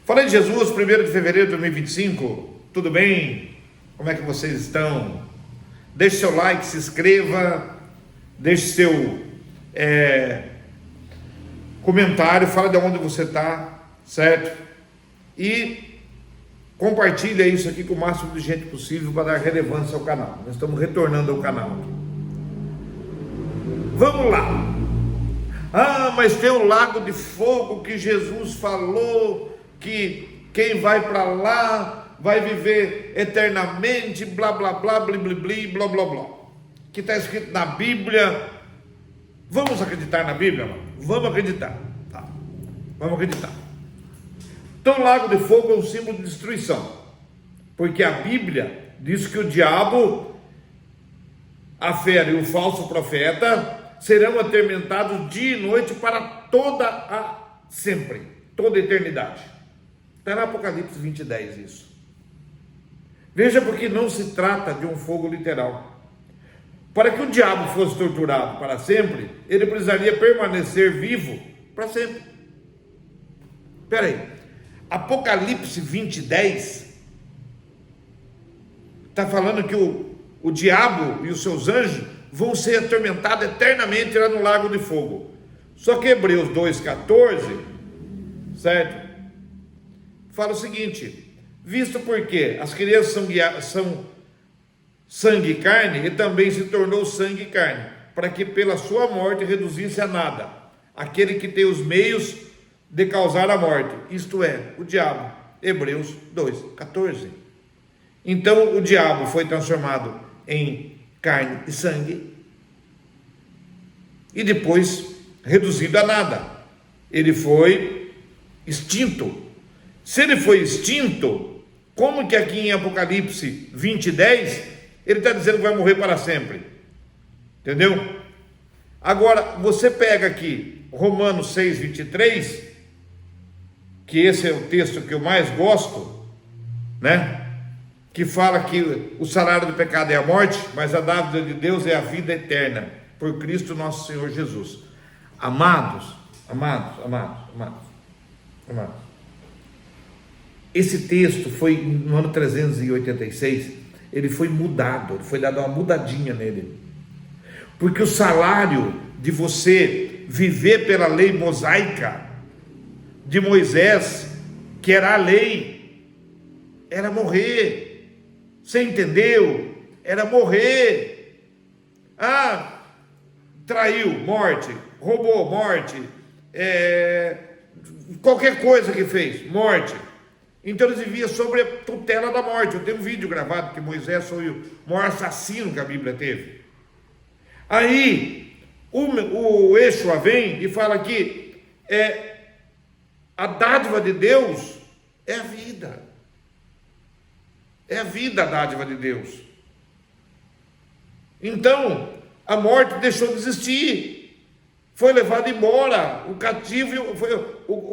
Falei de Jesus, 1º de fevereiro de 2025, tudo bem? Como é que vocês estão? Deixe seu like, se inscreva, deixe seu comentário, fala de onde você está, certo? E compartilha isso aqui com o máximo de gente possível para dar relevância ao canal. Nós estamos retornando ao canal. Vamos lá. Mas tem o lago de fogo que Jesus falou que quem vai para lá vai viver eternamente, blá blá blá, bli bli bli, blá blá blá, que está escrito na Bíblia. Vamos acreditar na Bíblia, mano? Vamos acreditar, tá? Vamos acreditar. Então o lago de fogo é um símbolo de destruição, porque a Bíblia diz que o diabo, a fera e o falso profeta serão atormentados dia e noite para sempre, toda a eternidade. Está na Apocalipse 20:10 isso. Veja, porque não se trata de um fogo literal. Para que o diabo fosse torturado para sempre, ele precisaria permanecer vivo para sempre. Espera aí, Apocalipse 20:10 está falando que o diabo e os seus anjos vão ser atormentados eternamente lá no lago de fogo. Só que Hebreus 2:14, certo? Fala o seguinte: visto porque as crianças são sangue e carne, ele também se tornou sangue e carne, para que pela sua morte reduzisse a nada aquele que tem os meios de causar a morte, isto é, o diabo. Hebreus 2:14. Então o diabo foi transformado em carne e sangue e depois reduzido a nada. Ele foi extinto. Se ele foi extinto, como que aqui em Apocalipse 20:10 ele está dizendo que vai morrer para sempre? Entendeu? Agora você pega aqui Romanos 6:23, que esse é o texto que eu mais gosto, né? Que fala que o salário do pecado é a morte, mas a dádiva de Deus é a vida eterna, por Cristo nosso Senhor Jesus. Amados, esse texto foi no ano 386, ele foi mudado, foi dado uma mudadinha nele, porque o salário de você viver pela lei mosaica de Moisés, que era a lei, era morrer. Você entendeu? Era morrer. Traiu, morte. Roubou, morte. Qualquer coisa que fez, morte. Então eles viviam sobre a tutela da morte. Eu tenho um vídeo gravado que Moisés foi o maior assassino que a Bíblia teve. Aí o Yeshua vem e fala que a dádiva de Deus é a vida. É a vida, a dádiva de Deus. Então, a morte deixou de existir. Foi levado embora. O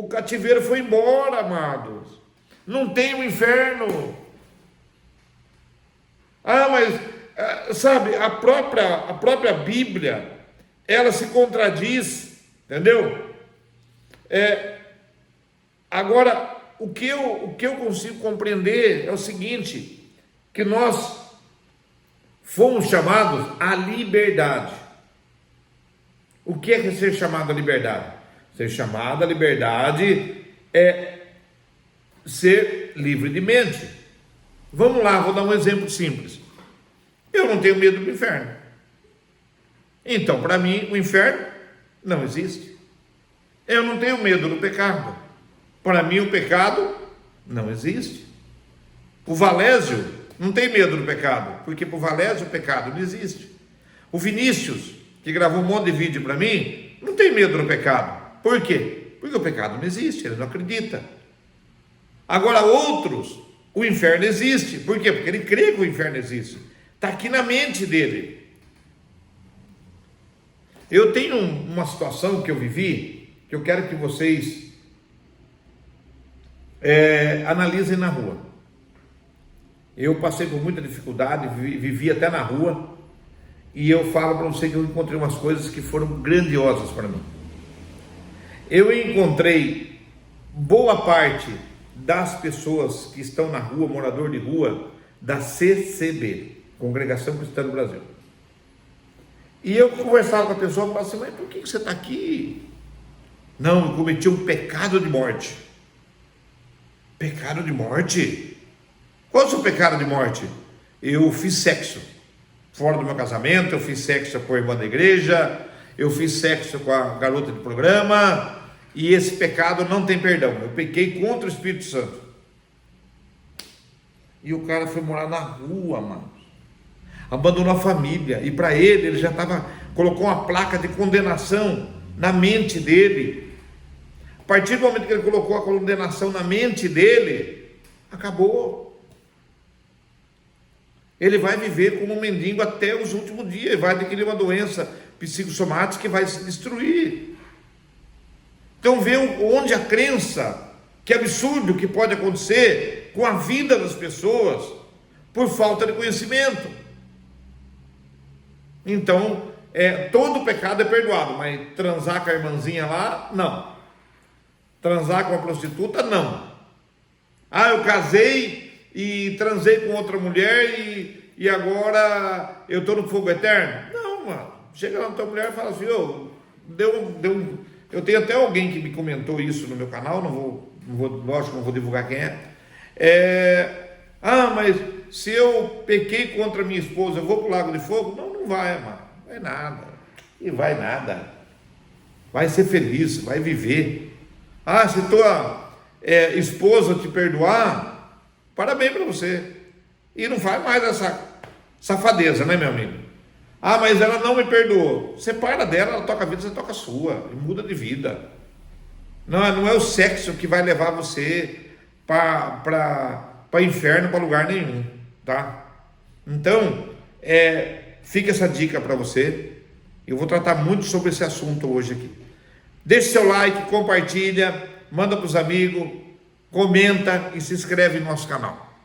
cativeiro foi embora, amados. Não tem o inferno. Mas, sabe, a própria Bíblia, ela se contradiz, entendeu? Agora, o que eu consigo compreender é o seguinte, que nós fomos chamados à liberdade. O que é ser chamado à liberdade? Ser chamado à liberdade é ser livre de mente. Vamos lá, vou dar um exemplo simples. Eu não tenho medo do inferno. Então, para mim, o inferno não existe. Eu não tenho medo do pecado. Para mim, o pecado não existe. O Valésio não tem medo do pecado, porque para o Valésio o pecado não existe. O Vinícius, que gravou um monte de vídeo para mim, não tem medo do pecado. Por quê? Porque o pecado não existe, ele não acredita. Agora outros, o inferno existe. Por quê? Porque ele crê que o inferno existe. Está aqui na mente dele. Eu tenho uma situação que eu vivi, que eu quero que vocês analisem na rua. Eu passei por muita dificuldade, vivi até na rua, e eu falo para você que eu encontrei umas coisas que foram grandiosas para mim. Eu encontrei boa parte das pessoas que estão na rua, morador de rua, da CCB, Congregação Cristã do Brasil. E eu conversava com a pessoa e falava assim, mas por que você está aqui? Não, eu cometi um pecado de morte. Pecado de morte? Qual é o seu pecado de morte? Eu fiz sexo fora do meu casamento, eu fiz sexo com a irmã da igreja, eu fiz sexo com a garota de programa, e esse pecado não tem perdão. Eu pequei contra o Espírito Santo. E o cara foi morar na rua, mano. Abandonou a família, e para ele já colocou uma placa de condenação na mente dele. A partir do momento que ele colocou a condenação na mente dele, acabou. Ele vai viver como um mendigo até os últimos dias, vai adquirir uma doença psicossomática que vai se destruir. Então vê onde a crença, que absurdo que pode acontecer com a vida das pessoas, por falta de conhecimento. Então, todo pecado é perdoado, mas transar com a irmãzinha lá, não. Transar com a prostituta, não. Ah, eu casei e transei com outra mulher e agora eu estou no fogo eterno? Não, mano. Chega lá na tua mulher e fala assim, eu tenho até alguém que me comentou isso no meu canal, lógico, não vou divulgar quem é. Mas se eu pequei contra minha esposa, eu vou para o lago de fogo? Não vai, mano. Vai nada. E vai nada. Vai ser feliz, vai viver. Se tua esposa te perdoar, parabéns para você. E não faz mais essa safadeza, né, meu amigo? Mas ela não me perdoou. Separa dela, ela toca a vida, você toca a sua. E muda de vida. Não é o sexo que vai levar você para inferno, para lugar nenhum, tá? Então, fica essa dica para você. Eu vou tratar muito sobre esse assunto hoje aqui. Deixe seu like, compartilha, manda para os amigos, comenta e se inscreve no nosso canal.